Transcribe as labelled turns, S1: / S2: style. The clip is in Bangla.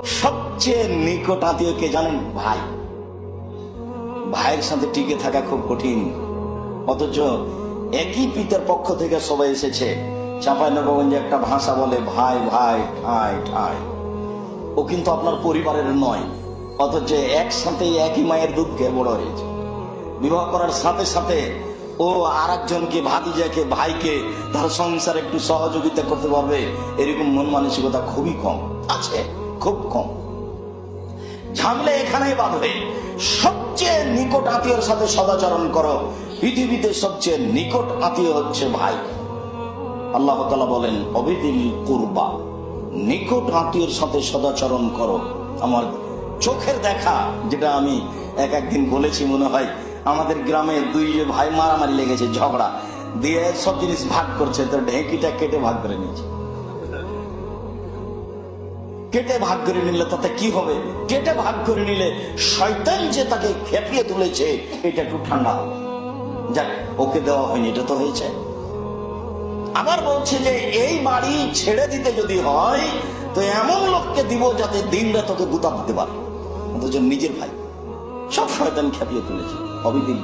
S1: সবচেয়ে নিকট আত্মীয় কে জানেন? ভাই। ভাইয়ের সাথে টিকে থাকা খুব কঠিন, অথচ একই পিতার পক্ষ থেকে সবাই এসেছে। চাঁপাইনবাবগঞ্জে একটা ভাষা বলে ভাই ভাই ঠাই ঠাই। ও কিন্তু আপনার পরিবারের নয়, অথচ একসাথে একই মায়ের দুধ খেয়ে বড় হয়েছে। বিবাহ করার সাথে সাথে ও আর একজনকে, ভাতিজাকে, ভাইকে তার সংসার একটু সহযোগিতা করতে পারবে, এরকম মন মানসিকতা খুবই কম আছে, খুব কম। ঝামেলা এখানেই বাঁধবে। সবচেয়ে নিকট আত্মীয়ের সাথে সদাচরণ করো। পৃথিবীতে সবচেয়ে নিকট আত্মীয় হচ্ছে ভাই। আল্লাহ তাআলা বলেন অবিদিল কুরবা, নিকট আত্মীয়ের সাথে সদাচরণ করো। আমার চোখের দেখা, যেটা আমি একদিন বলেছি মনে হয়, আমাদের গ্রামে দুই ভাই মারামারি লেগেছে, ঝগড়া দিয়ে সব জিনিস ভাগ করছে, তো ঢেঁকিটা কেটে ভাগ করে নিয়েছে। কেটে ভাগ করে নিলে তাতে কি হবে? কেটে ভাগ করে নিলে শয়তান যে তাকে খেপিয়ে তুলেছে এটা একটু ঠান্ডা হবে। যাক, ওকে দেওয়া হয়নি, এটা তো হয়েছে। আবার বলছে যে এই বাড়ি ছেড়ে দিতে যদি হয় তো এমন লোককে দিব যাতে দিন রাত তোকে গুতা দিতে পারে, অথচ নিজের ভাই। সব শয়তান খেপিয়ে তুলেছে। অবিদিল